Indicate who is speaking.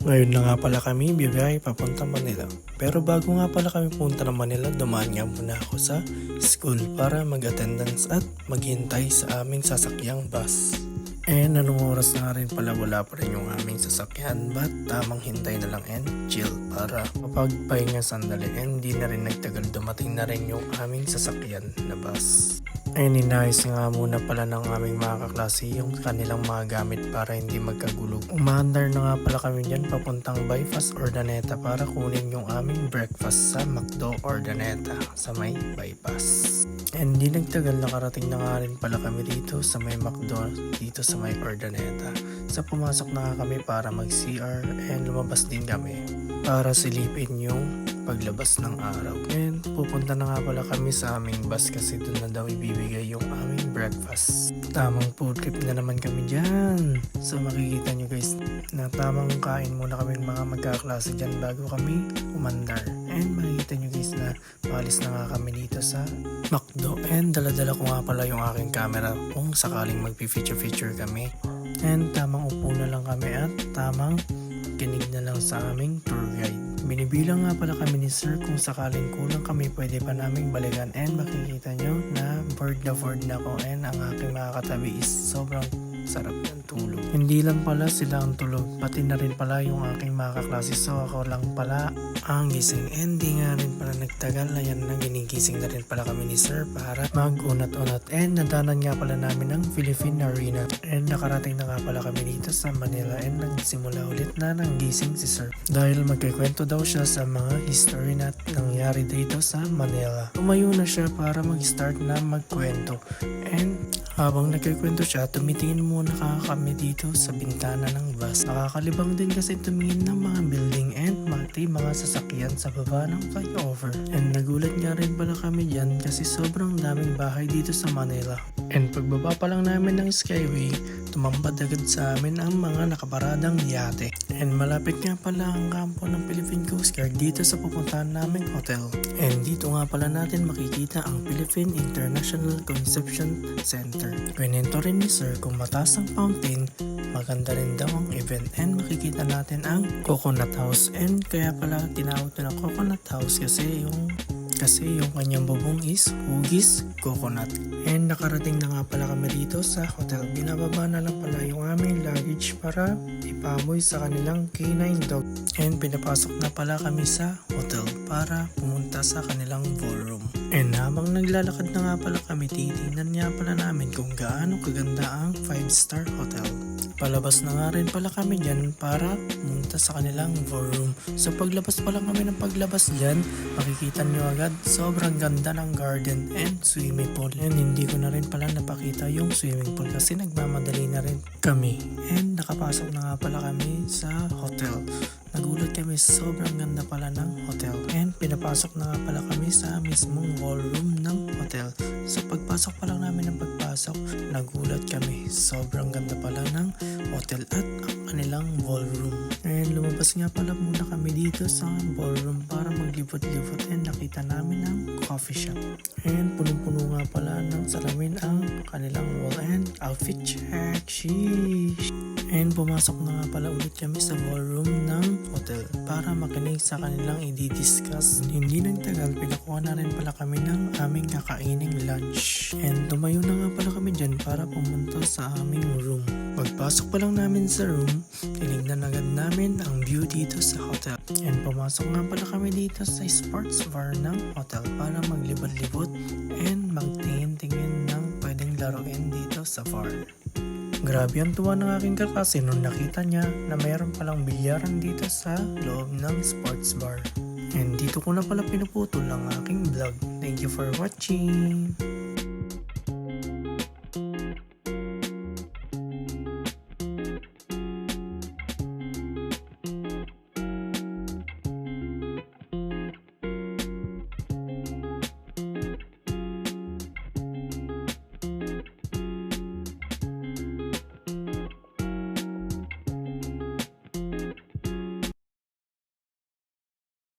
Speaker 1: Ngayon na nga pala kami bibiyahe papunta Manila. Pero bago nga pala kami punta ng Manila, dumaan nga muna ako sa school para mag-attendance at maghintay sa aming sasakyang bus. Anong oras na rin pala wala pa rin yung aming sasakyan, but tamang hintay na lang and chill para mapagpahinga sandali and di na rin nagtagal dumating na rin yung aming sasakyan na bus. Inayos nga muna pala ng aming mga kaklase yung kanilang mga gamit para hindi magkagulog. Umaandar na nga pala kami dyan papuntang Bypass Urdaneta para kunin yung aming breakfast sa McDo Urdaneta sa may bypass. And di nagtagal nakarating na nga rin pala kami dito sa may McDo dito sa may Urdaneta. Sa pumasok na nga kami para mag-CR and lumabas din kami para silipin yung paglabas ng araw. And pupunta na nga pala kami sa aming bus kasi doon na daw ibibigay yung aming breakfast. Tamang food trip na naman kami dyan. So makikita nyo guys na tamang kain muna kami mga magkaklase dyan bago kami umandar. And makikita nyo guys na maalis na nga kami dito sa McDo. And daladala ko nga pala yung aking camera kung sakaling magpi-feature kami. And tamang upo na lang kami at tamang kinig na lang sa aming tour guide. Binibilang nga pala kami ni sir kung sakaling kulang kami pwede pa naming balikan and makikita nyo na bored na ako and ang aking mga katabi is sobrang sarap ng tulog. Hindi lang pala sila ang tulog, pati na rin pala yung aking mga kaklase, so ako lang pala ang gising. And di nga rin pala nagtagal na yan na ginigising na rin pala kami ni sir para mag-unat-unat. And nadanan nga pala namin ng Philippine Arena and nakarating na nga pala kami dito sa Manila and nagsimula ulit na ng gising si sir dahil magkikwento daw siya sa mga history na nangyari dito sa Manila. Tumayo na siya para mag-start na magkwento and habang nagkikwento siya, tumitingin muna kami dito sa bintana ng bus. Nakakalibang din kasi tumingin ng mga building and mga sasakyan sa baba ng flyover. And nagulat nga rin pala kami dyan kasi sobrang daming bahay dito sa Manila. And pagbaba pa lang namin ng Skyway, tumambad agad sa amin ang mga nakaparadang yate. And malapit nga pala ang kampo ng Philippine Coast Guard dito sa pupuntahan naming hotel. And dito nga pala natin makikita ang Philippine International Conception Center. Kwento rin ni sir kung mataas ang fountain, maganda rin daw ang event and makikita natin ang Coconut House. And kaya pala tinawag na Coconut House kasi yung kanyang bubong is hugis coconut. And nakarating na nga pala kami dito sa hotel. Binababa na lang pala yung aming luggage para ipamoy sa kanilang canine dog. And pinapasok na pala kami sa hotel para pumunta sa kanilang ballroom. And habang naglalakad na nga pala kami, titingnan nga pala namin kung gaano kaganda ang 5-star hotel. Palabas na nga rin pala kami dyan para pumunta sa kanilang ballroom. So paglabas pa lang kami ng paglabas dyan, makikita nyo agad sobrang ganda ng garden and swimming pool. And hindi ko na rin pala napakita yung swimming pool kasi nagmamadali na rin kami. And nakapasok na nga pala kami sa hotel. Nagulat kami, sobrang ganda pala ng hotel. And pinapasok na nga pala kami sa mismong ballroom ng hotel. So pagpasok pa lang namin ng nagulat kami. Sobrang ganda pala ng hotel at ang kanilang ballroom. And lumabas nga pala muna kami dito sa ballroom para maglibot-libot and nakita namin ang coffee shop. And punong-puno nga pala ng salamin ang kanilang wall and outfit check. Sheesh! And pumasok na nga pala ulit kami sa ballroom ng hotel para makinig sa kanilang i-discuss. Hindi nagtagal, pinakuha na rin pala kami ng aming kakaining lunch. And tumayo na nga pala kami dyan para pumunta sa aming room. Pagpasok pa lang namin sa room, tinignan agad namin ang view dito sa hotel. And pumasok nga pala kami dito sa sports bar ng hotel para maglibot-libot and magtingin-tingin ng pwedeng laruin dito sa bar. Grabe ang tuwa ng aking kaklase nung nakita niya na mayroon palang bilyaran dito sa loob ng sports bar. And dito ko na pala pinuputol ang aking vlog. Thank you for watching!